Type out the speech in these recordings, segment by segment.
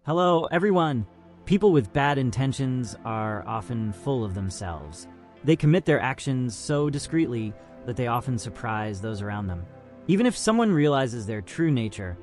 Hello, everyone. People with bad intentions are often full of themselves. They commit their actions so discreetly that they often surprise those around them. Even if someone realizes their true nature,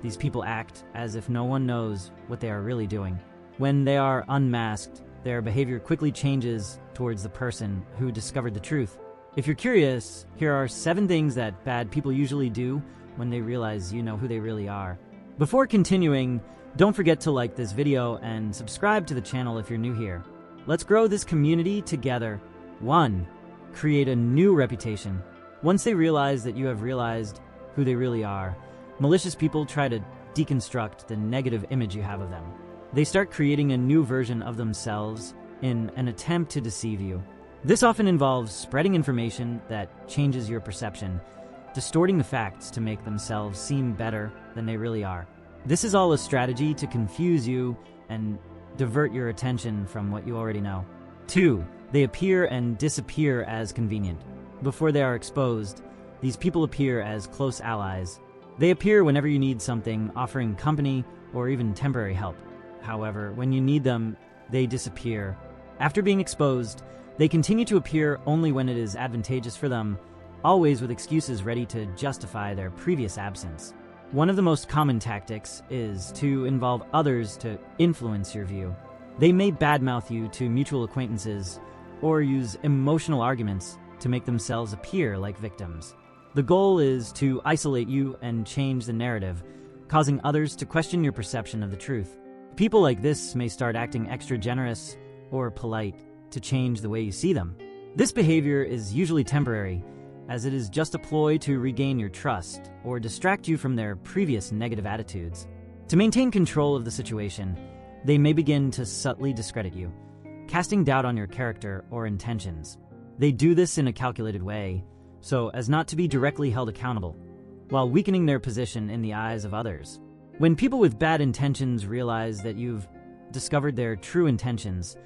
these people act as if no one knows what they are really doing. When they are unmasked, their behavior quickly changes towards the person who discovered the truth. If you're curious, here are 7 things that bad people usually do when they realize you know who they really are. Before continuing, don't forget to like this video and subscribe to the channel if you're new here. Let's grow this community together. 1. Create a new reputation. Once they realize that you have realized who they really are, malicious people try to deconstruct the negative image you have of them. They start creating a new version of themselves in an attempt to deceive you. This often involves spreading information that changes your perception, distorting the facts to make themselves seem better than they really are. This is all a strategy to confuse you and divert your attention from what you already know. 2. They appear and disappear as convenient. Before they are exposed, these people appear as close allies. They appear whenever you need something, offering company or even temporary help. However, when you need them, they disappear. After being exposed, they continue to appear only when it is advantageous for them, always with excuses ready to justify their previous absence. One of the most common tactics is to involve others to influence your view. They may badmouth you to mutual acquaintances or use emotional arguments to make themselves appear like victims. The goal is to isolate you and change the narrative, causing others to question your perception of the truth. People like this may start acting extra generous or polite to change the way you see them. This behavior is usually temporary, as it is just a ploy to regain your trust or distract you from their previous negative attitudes. To maintain control of the situation, they may begin to subtly discredit you, casting doubt on your character or intentions. They do this in a calculated way, so as not to be directly held accountable, while weakening their position in the eyes of others. When people with bad intentions realize that you've discovered their true intentions,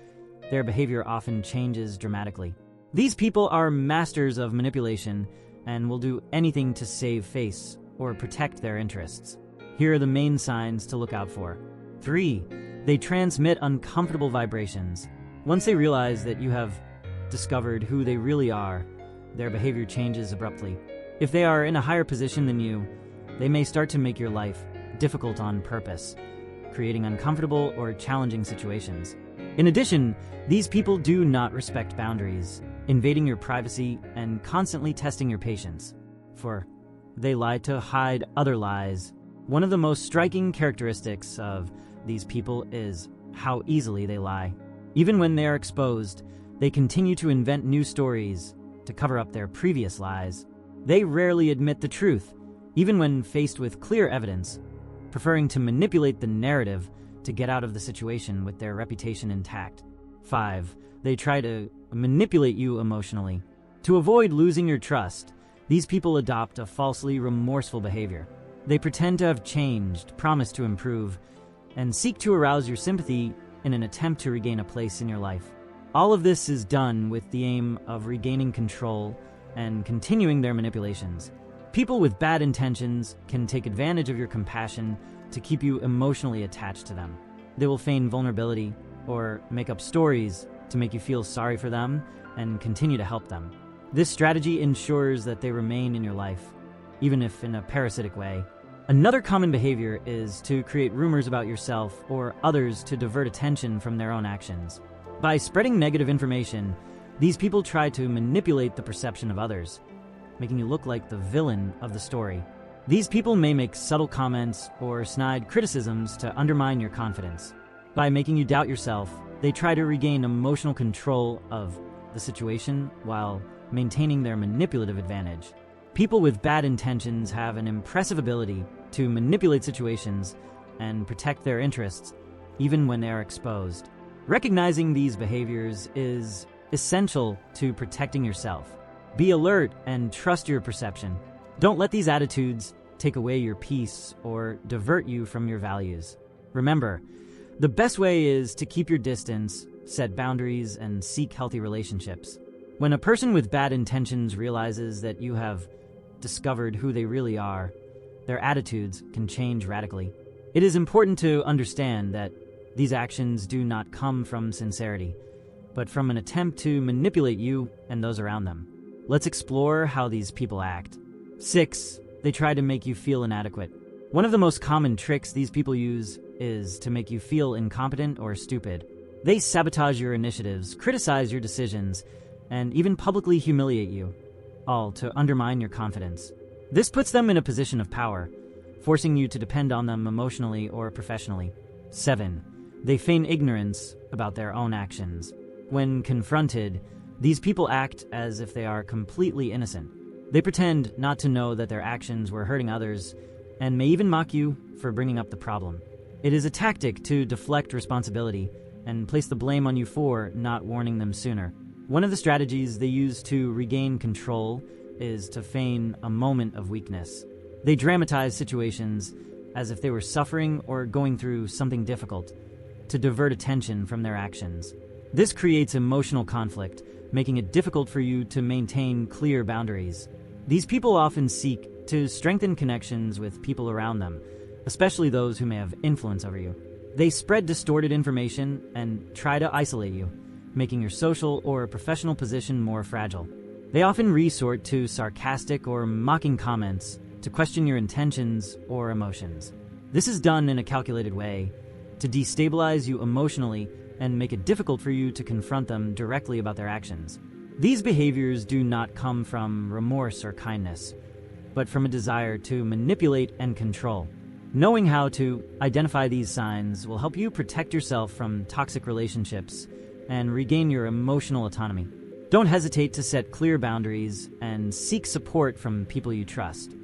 their behavior often changes dramatically. These people are masters of manipulation and will do anything to save face or protect their interests. Here are the main signs to look out for. 3. They transmit uncomfortable vibrations. Once they realize that you have discovered who they really are, their behavior changes abruptly. If they are in a higher position than you, they may start to make your life difficult on purpose, creating uncomfortable or challenging situations. In addition, these people do not respect boundaries, invading your privacy and constantly testing your patience. For they lie to hide other lies. One of the most striking characteristics of these people is how easily they lie. Even when they are exposed, they continue to invent new stories to cover up their previous lies. They rarely admit the truth, even when faced with clear evidence, preferring to manipulate the narrative to get out of the situation with their reputation intact. 5. They try to manipulate you emotionally. To avoid losing your trust, these people adopt a falsely remorseful behavior. They pretend to have changed, promise to improve, and seek to arouse your sympathy in an attempt to regain a place in your life. All of this is done with the aim of regaining control and continuing their manipulations. People with bad intentions can take advantage of your compassion to keep you emotionally attached to them. They will feign vulnerability or make up stories to make you feel sorry for them and continue to help them. This strategy ensures that they remain in your life, even if in a parasitic way. Another common behavior is to create rumors about yourself or others to divert attention from their own actions. By spreading negative information, these people try to manipulate the perception of others, making you look like the villain of the story. These people may make subtle comments or snide criticisms to undermine your confidence. By making you doubt yourself, they try to regain emotional control of the situation while maintaining their manipulative advantage. People with bad intentions have an impressive ability to manipulate situations and protect their interests, even when they are exposed. Recognizing these behaviors is essential to protecting yourself. Be alert and trust your perception. Don't let these attitudes take away your peace or divert you from your values. Remember, the best way is to keep your distance, set boundaries, and seek healthy relationships. When a person with bad intentions realizes that you have discovered who they really are, their attitudes can change radically. It is important to understand that these actions do not come from sincerity, but from an attempt to manipulate you and those around them. Let's explore how these people act. 6. They try to make you feel inadequate. One of the most common tricks these people use is to make you feel incompetent or stupid. They sabotage your initiatives, criticize your decisions, and even publicly humiliate you, all to undermine your confidence. This puts them in a position of power, forcing you to depend on them emotionally or professionally. 7. They feign ignorance about their own actions. When confronted, these people act as if they are completely innocent. They pretend not to know that their actions were hurting others and may even mock you for bringing up the problem. It is a tactic to deflect responsibility and place the blame on you for not warning them sooner. One of the strategies they use to regain control is to feign a moment of weakness. They dramatize situations as if they were suffering or going through something difficult to divert attention from their actions. This creates emotional conflict, making it difficult for you to maintain clear boundaries. These people often seek to strengthen connections with people around them, especially those who may have influence over you. They spread distorted information and try to isolate you, making your social or professional position more fragile. They often resort to sarcastic or mocking comments to question your intentions or emotions. This is done in a calculated way to destabilize you emotionally and make it difficult for you to confront them directly about their actions. These behaviors do not come from remorse or kindness, but from a desire to manipulate and control. Knowing how to identify these signs will help you protect yourself from toxic relationships and regain your emotional autonomy. Don't hesitate to set clear boundaries and seek support from people you trust.